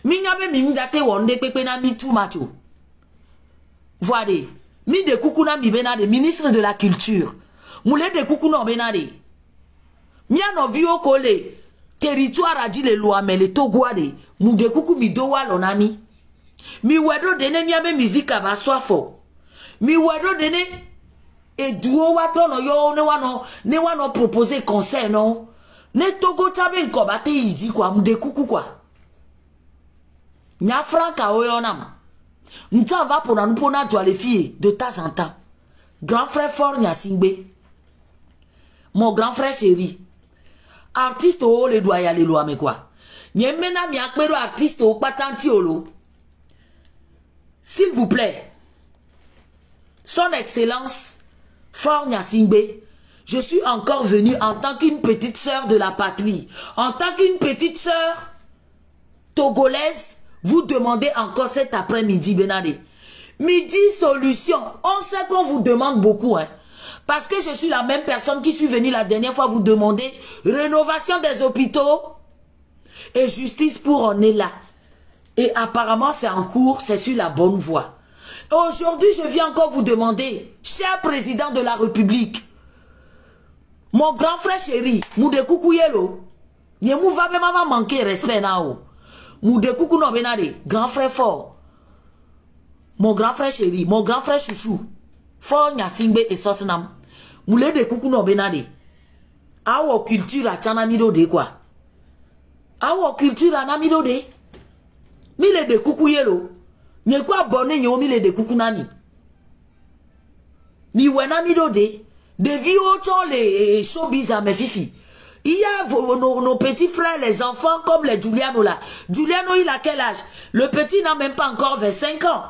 mi nya me mi date wonde pepe na mi tout macho voyez. Mi de Koukouna mi benade, ministre de la Culture. Moulé de Koukouna benade. Mia no vio kole. Territoire a dit les lois, mais les Togoade. Mou de Koukou mi dowa lonami. Mi wedo dene miabe musique aba soifo. Mi wedo dene. Et duo wato no yo ne wano proposer concert non. Ne Togo tabe nkobate iji kwa mou de Koukou kwa. Nya franka oyonam. Nous va pour nous pour les filles de temps en temps. Grand frère fort Nyasingbe. Mon grand frère chéri. Artiste au le doit y aller loin mais quoi. Nyemena mi akpedo artiste au patanti olo. S'il vous plaît. Son Excellence Fort Nyasingbe. Je suis encore venu en tant qu'une petite sœur de la patrie. En tant qu'une petite sœur togolaise. Vous demandez encore cet après-midi, Benade. Midi solution. On sait qu'on vous demande beaucoup, hein. Parce que je suis la même personne qui suis venue la dernière fois vous demander rénovation des hôpitaux et justice pour on est là. Et apparemment, c'est en cours, c'est sur la bonne voie. Aujourd'hui, je viens encore vous demander, cher président de la République, mon grand frère chéri, Moude Koukouyelo, ne mou va même manquer respect now. Moude Koukou no benade, grand frère fort. Mon grand frère chéri, mon grand frère chouchou. Fort Nyasingbe et Sosnam. Moulé de Koukou no benade. Awo culture a chanamido de quoi? Awo culture a namido de. Mille de Koukou yelo. Nye kwa bonne nyo mille de Koukou nami. Mi wenamido de. De vie autant les showbiz à mes fifi. Il y a nos petits frères, les enfants comme les Giuliano là. Giuliano, il a quel âge? Le petit n'a même pas encore 25 ans.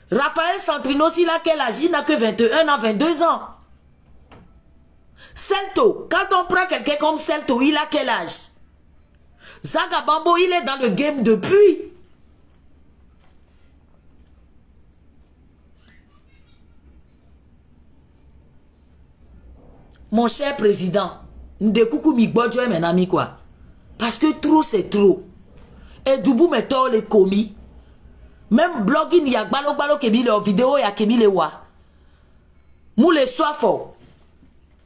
Raphaël Santrinos, il a quel âge? Il n'a que 21 ans, 22 ans. Celto, quand on prend quelqu'un comme Celto, il a quel âge? Zagabambo, il est dans le game depuis. Mon cher président, Ndekuku mi bodjo mes amis quoi. Parce que trop c'est trop. Et Doubou me tord les commis. Même blogging y a balo kebi le vidéo y a kebi le wa. Mou le soifo.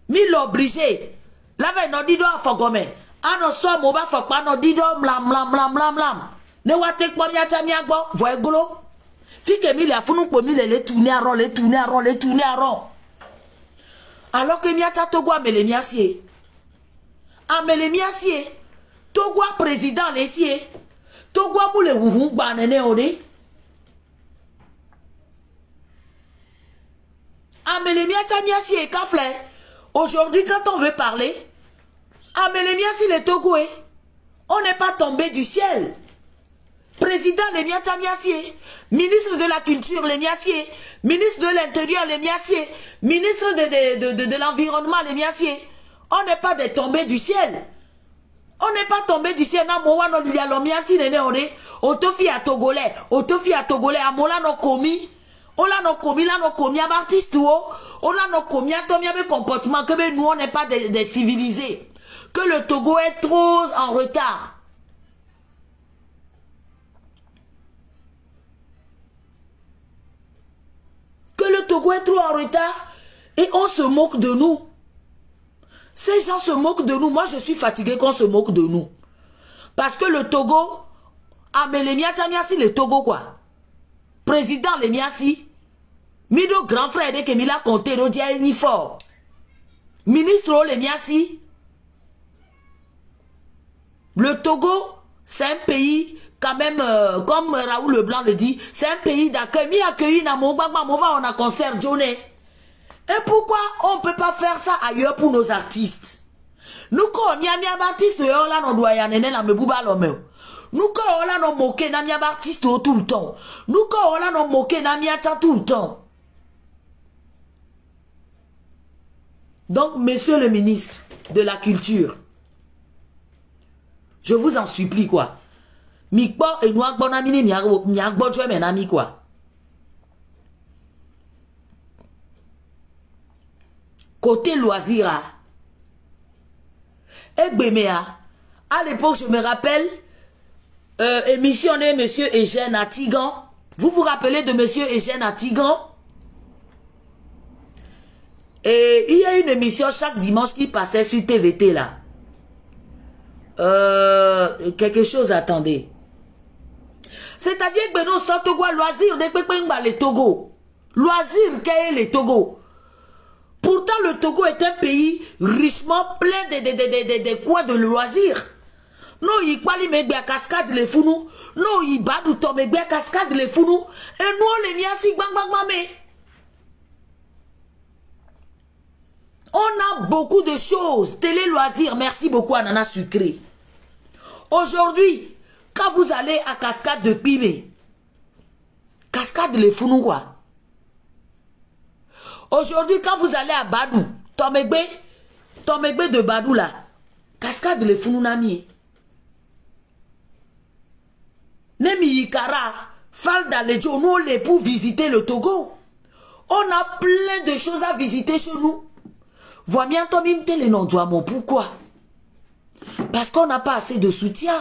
Mi l'obligé. La ve no dido a fogome. Ano so mo ba fokpa no dido mlam. Ne wa tek po mi ata mi agbo. Voye golo. Fike mi le afunu po mi le tourner à rond. Alors que mi ata Togo amele mi asie. Amele mi asie. Togo président les sie. Togo mou le wuhu ba nene ode. Amele mi ata mi asie kafle. Aujourd'hui quand on veut parler, amele mi asie le Togo on n'est pas tombé du ciel. Président les miata miassier, ministre de la culture les miassier, ministre de l'intérieur les miassier, ministre de l'environnement les miassier. On n'est pas des tombés du ciel. On n'est pas tombé du ciel. Na mowa no lialo mianti nene ode. Otofi a Togolais, amola no komi. Ola no komi la no komi ab artiste o. Ola no komi atomia be comportement que nous on n'est pas des civilisés. Que le Togo est trop en retard. Que le Togo est trop en retard et on se moque de nous. Ces gens se moquent de nous. Moi, je suis fatigué qu'on se moque de nous. Parce que le Togo, Amélémiatamiasi, le Togo quoi. Président Lemiasi, Mido grand frère de Kemila Conté, Rodia Fort. Ministre Lemiasi. Le Togo, c'est un pays quand même, comme Raoul Leblanc le dit, c'est un pays d'accueil. Mi accueilli na Mobagma, on a concert Johnny. Et pourquoi on ne peut pas faire ça ailleurs pour nos artistes? Nous, quand on y a mis un artiste, on doit y aller dans le bouba l'homme. Nous, quand on a moqué un artiste tout le temps. Nous, quand on a moqué un artiste tout le temps. Donc, monsieur le ministre de la Culture, je vous en supplie, quoi. Mikbo et nous bon ami miagbo joie mes amis, quoi. Côté loisir, à l'époque, je me rappelle, émission de monsieur Eugène Atigan. Vous vous rappelez de monsieur Eugène Atigan? Et il y a une émission chaque dimanche qui passait sur TVT là. Quelque chose, attendez. C'est-à-dire que nous sommes Togo loisir de les Togo. Loisir qu'est les Togo. Pourtant, le Togo est un pays richement plein de quoi de loisirs. Non, il parle de cascade les founou. Non, il badou tombe cascade les founou. Et nous, les miasi bang bang mamé. On a beaucoup de choses. Télé loisirs, merci beaucoup Anana Sucré. Aujourd'hui, quand vous allez à Cascade de Pimé, Cascade les founou quoi. Aujourd'hui, quand vous allez à Badou, Tomegbe de Badou là, Cascade les founou nami. Nemi Yikara, Falda Lejo, nous les pour visiter le Togo. On a plein de choses à visiter chez nous. Vois bien Tomim les noms de pourquoi? Parce qu'on n'a pas assez de soutien.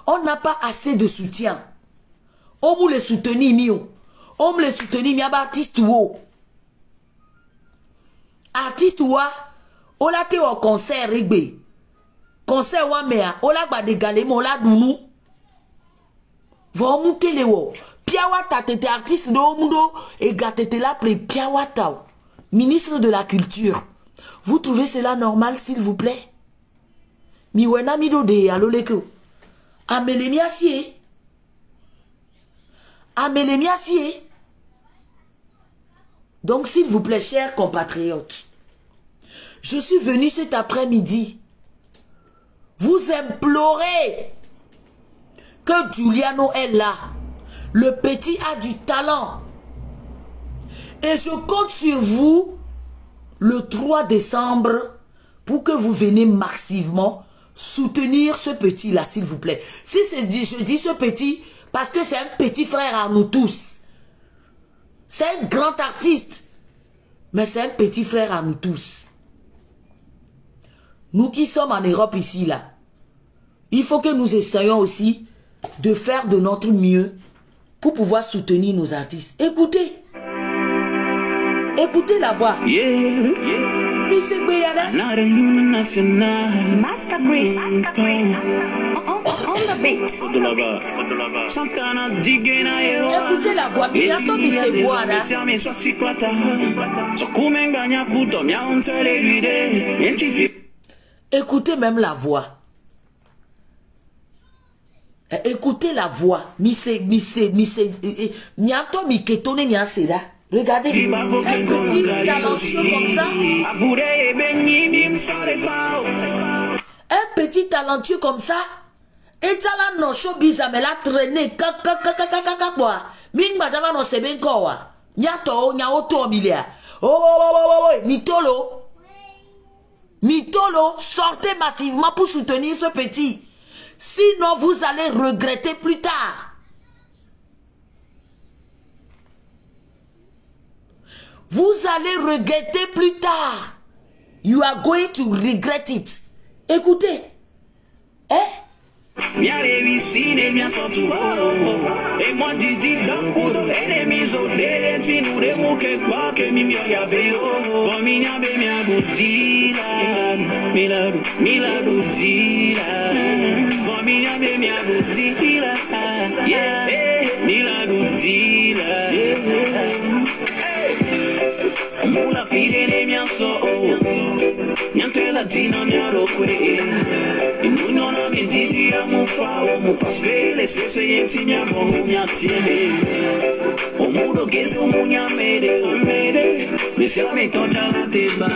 On n'a pas assez de soutien. On vous les soutenir mieux. On me les soutenir mieux artiste ou artiste ou on l'a été au concert rigbe. Concert ou mea, on l'a pas de galé, on l'a dounou. Vous montez les wo. Piawata t'étais artiste de mundo et gatete la pré Piawata. Ministre de la Culture. Vous trouvez cela normal, s'il vous plaît? Miwena mido de aloleko. Amélémiassier. Amélémiassier. Donc, s'il vous plaît, chers compatriotes, je suis venu cet après-midi vous implorer que Giuliano est là. Le petit a du talent. Et je compte sur vous le 3 décembre pour que vous veniez massivement soutenir ce petit-là, s'il vous plaît. Si je dis ce petit, parce que c'est un petit frère à nous tous. C'est un grand artiste. Mais c'est un petit frère à nous tous. Nous qui sommes en Europe ici, là, il faut que nous essayions aussi de faire de notre mieux pour pouvoir soutenir nos artistes. Écoutez. Écoutez la voix. Master Chris. On the beat. Écoutez la voix. Bientôt, il se voit là. Écoutez même la voix. Écoutez la voix. Regardez, un petit talentueux comme ça. Un petit talentueux comme ça. Et ça là, non, showbiz, mais la traîné. Ming Bajama no seben kowa. Nyato, nyaoto milia. Oh, Mitolo. Mitolo, sortez massivement pour soutenir ce petit. Sinon, vous allez regretter plus tard. Vous allez regretter plus tard. You are going to regret it. Écoutez. Hein? Mia revisine mia sotu e moi didi lokudo enemies o de tinu de muke kwa ke mi mio ya veo o mi nya be mia gudila miladu zila o mi nya be mia gudila yeah miladu zila mula fide ne mia so nyante latino mia rokwe imuno na bentizi ya mufao mupaswe le sese yenti mia bohu mia tiene omudo geze umunya mede mesia me tonja la teba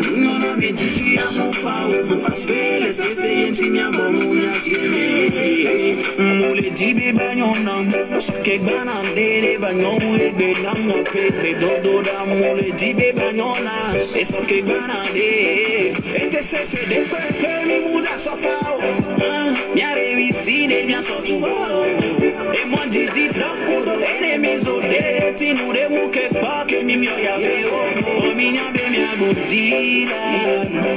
imuno na bentizi ya mufao mupaswe le sese yenti mia bohu mia tiene mule dibe banyona soke gana dere banyomu ebe namno pepe dodo da mule dibe banyona soke gana de ente sese de pepe mi muda sofao mia revisine mia sotu e moi didi lokudo enemies o de tinu de muke kwa ke mi mio ya veo o mi nya be mia gudila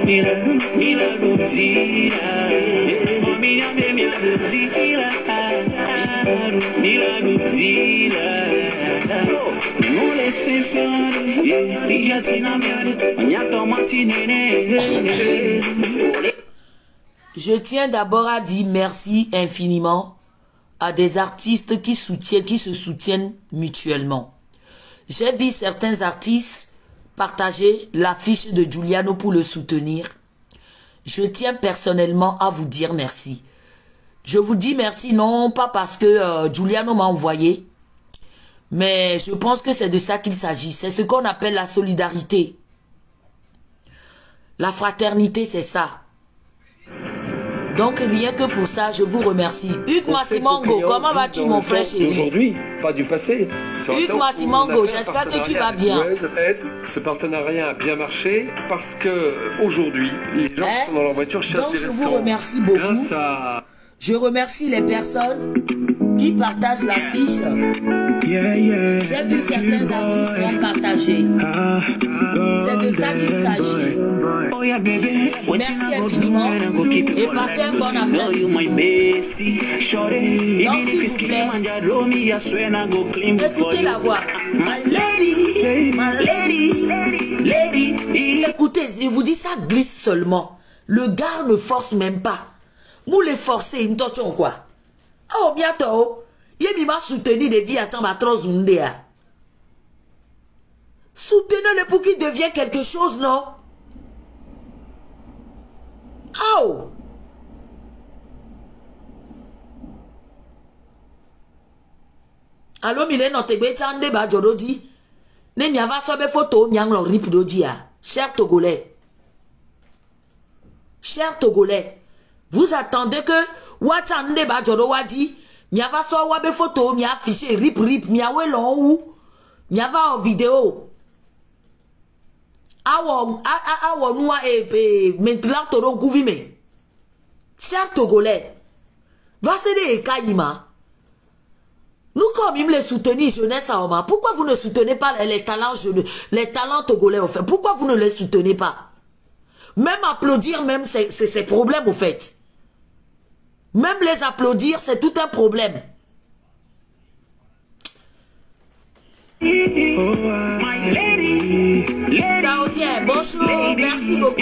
mila gudila o mi nya be mia gudila mila gudila no le sensore ya tina mia nya tomati nene. Je tiens d'abord à dire merci infiniment à des artistes qui se soutiennent mutuellement. J'ai vu certains artistes partager l'affiche de Giuliano pour le soutenir. Je tiens personnellement à vous dire merci. Je vous dis merci non pas parce que Giuliano m'a envoyé, mais je pense que c'est de ça qu'il s'agit. C'est ce qu'on appelle la solidarité. La fraternité, c'est ça. Donc rien que pour ça, je vous remercie. Hugues Massimango, comment vas-tu mon frère chéri? Aujourd'hui, pas du passé. Hugues Massimango, j'espère que tu vas bien. Ce partenariat a bien marché parce que aujourd'hui, les gens qui sont dans leur voiture cherchent des restaurants. Donc je vous remercie beaucoup. Je remercie les personnes qui partagent l'affiche. J'ai vu certains artistes l'ont partagé. C'est de ça qu'il s'agit. Merci infiniment et passez un bon après-midi. Donc s'il vous plaît, écoutez la voix. My lady. Écoutez, je vous dis ça glisse seulement. Le gars ne force même pas. Nous les forcer, nous t'entendons quoi? Oh, bientôt, il m'a soutenu des vies à Tambatros Undea. Soutenez-le pour qu'il devienne quelque chose, non? Oh! Allô, Mylène, on te dit, Tande Bajorodi. Ne n'y a pas de photo, n'y a pas de rip d'Odia. Cher Togolais. Cher Togolais. Vous attendez que Watande Bajoro Wadi, n'y a pas de photo, n'y a affiché rip, n'y a pas n'y a pas en vidéo. Awa noua et maintenant toro gouvime. Cher Togolais, va se de Kaima. Nous, comme ils les soutenir, jeunesse à Oma, pourquoi vous ne soutenez pas les talents togolais, au fait? Pourquoi vous ne les soutenez pas? Même applaudir, même, c'est problème, au fait. Même les applaudir, c'est tout un problème. Saoudien, bonjour, merci beaucoup.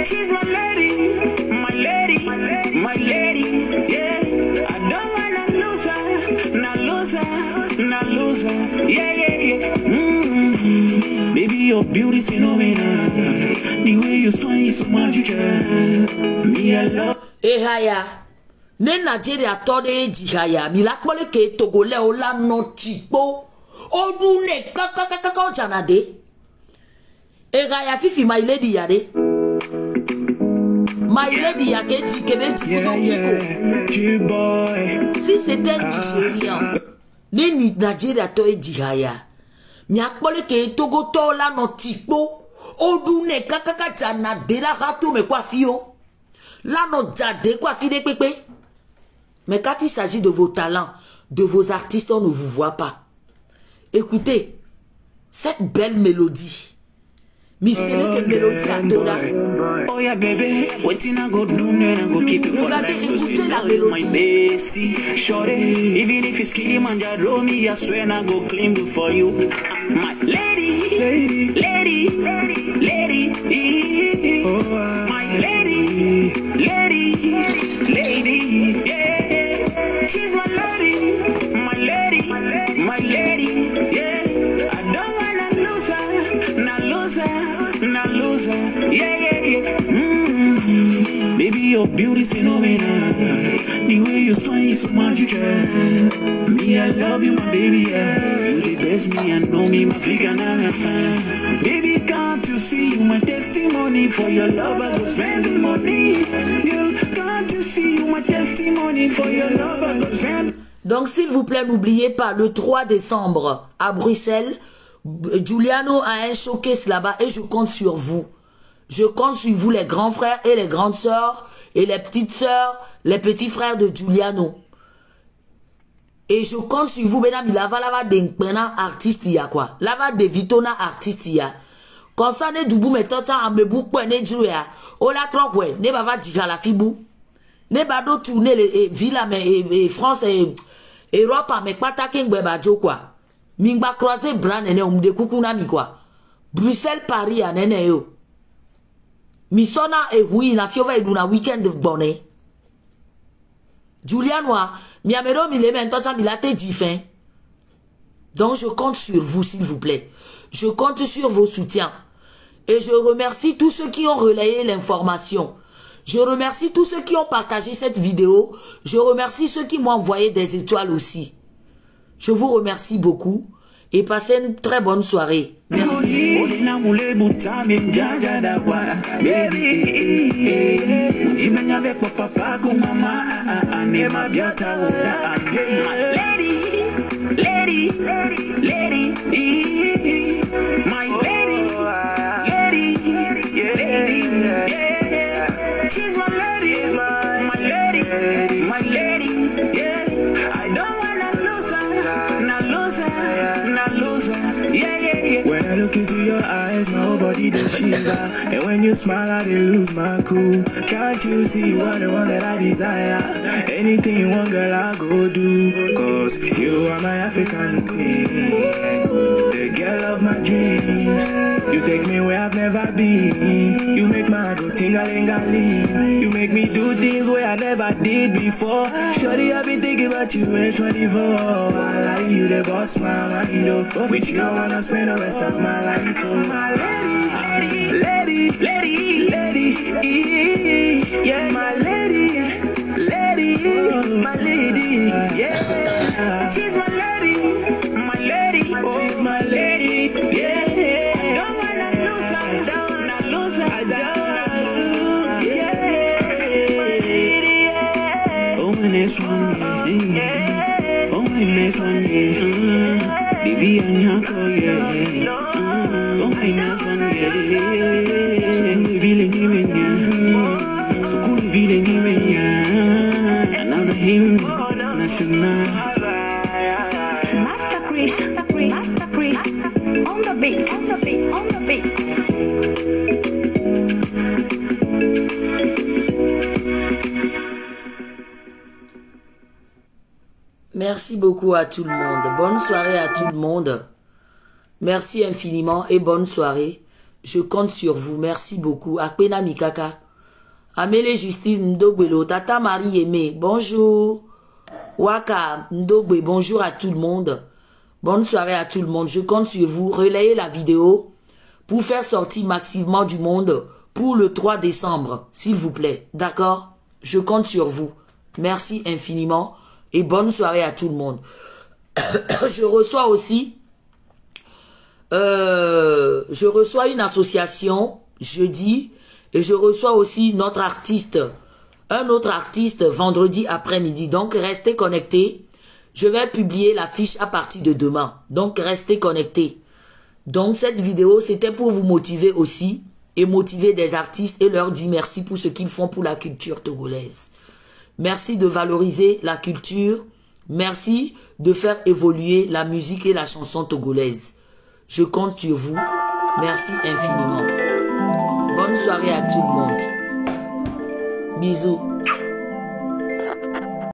She's my lady, my lady, my lady, yeah. I don't wanna lose her, not lose her, not lose her, yeah, yeah, yeah. Baby, your beauty's phenomenal. The way you swing is so magical. Me, I love. Haya, ne Nigeria tode jihaya, milakpole ke Togolais ola no chipo. Odu ne kaka janade. Haya fifi my lady yade. My lady yake jikebe jikudo kiko. Si c'était Nigérian, ne Nigeria tode jihaya. Miakpole ke Togo to la no chipo. Odu ne kaka janade la rato me kwa fio. Là, notre jade, quoi, fide pépé. Mais quand il s'agit de vos talents, de vos artistes, on ne vous voit pas. Écoutez, cette belle mélodie. Regardez, écoutez la mélodie. Even if it's Kilimanjaro, me, I swear I go clean before you. My lady, lady, lady, lady, my lady, lady, lady, yeah. She's my lady, my lady, my lady, yeah. I don't wanna lose her, not lose her, not lose her, yeah, yeah, yeah. Baby, your beauty's phenomenal. The way you swing is so magical. Me, I love you, my baby, yeah. You the best me and know me, my flickana. Baby, can't you see you my testimony for your love? I go spend the money. Girl, can't you see you my testimony for your love? I go spend. Donc, s'il vous plaît, n'oubliez pas, le 3 décembre, à Bruxelles, Giuliano a un showcase là-bas et je compte sur vous. Je compte sur vous, les grands frères et les grandes sœurs et les petites sœurs, les petits frères de Giuliano. Et je compte sur vous, mesdames, lava d'Enkpena artiste ya quoi. Lava de Vitona artiste ya. Comme ça, ne doubou metota amebou kwenye jouya. Ola trokwe, ne bava djika la fibou. Ne bado tourner les villes et France et Europe mais pas taking bebajo quoi. Mingba croiser brand nene umde kukuna mi quoi. Bruxelles Paris à nene yo. Misona et oui na fiova eduna weekend de bonnet. Giuliano mi amero mi le mentocha mi late difin. Donc je compte sur vous s'il vous plaît. Je compte sur vos soutiens. Et je remercie tous ceux qui ont relayé l'information. Je remercie tous ceux qui ont partagé cette vidéo. Je remercie ceux qui m'ont envoyé des étoiles aussi. Je vous remercie beaucoup. Et passez une très bonne soirée. Merci. She's my lady, my lady, my lady, yeah. I don't wanna lose her, not lose her, not lose her, yeah, yeah, yeah. When I look into your eyes, my whole body does shiver. And when you smile, I lose my cool. Can't you see you are the one that I desire? Anything you want, girl, I'll go do. Cause you are my African queen, the girl of my dreams. You take me where I've never been. You make my heart go ting-a-ling-a-ling. You make me do things where I never did before. Shorty, I've been thinking about you in 24. I like you, the boss, my mind, oh. With you, I wanna spend the rest of my life, oh. My lady, lady, lady, lady, lady, yeah, my lady, lady, my lady, yeah. She's my lady, oh, she's my lady, yeah. Next one, yeah. Oh, my next one, yeah. Baby, I'm your girl, yeah. Oh, my next one, yeah. Feeling even, yeah. So cool, feeling even, yeah. Another hymn, national. beat, on the beat, on the beat. Merci beaucoup à tout le monde. Bonne soirée à tout le monde. Merci infiniment et bonne soirée. Je compte sur vous. Merci beaucoup. Akpena Mikaka. Amele Justine Ndogbelo. Tata Marie Aimé. Bonjour. Waka Ndogbe. Bonjour à tout le monde. Bonne soirée à tout le monde. Je compte sur vous. Relayez la vidéo pour faire sortir massivement du monde pour le 3 décembre. S'il vous plaît. D'accord? Je compte sur vous. Merci infiniment. Et bonne soirée à tout le monde. Je reçois aussi une association jeudi et je reçois aussi notre artiste, un autre artiste vendredi après-midi. Donc restez connectés. Je vais publier l'affiche à partir de demain. Donc restez connectés. Donc cette vidéo c'était pour vous motiver aussi et motiver des artistes et leur dire merci pour ce qu'ils font pour la culture togolaise. Merci de valoriser la culture. Merci de faire évoluer la musique et la chanson togolaise. Je compte sur vous. Merci infiniment. Bonne soirée à tout le monde. Bisous.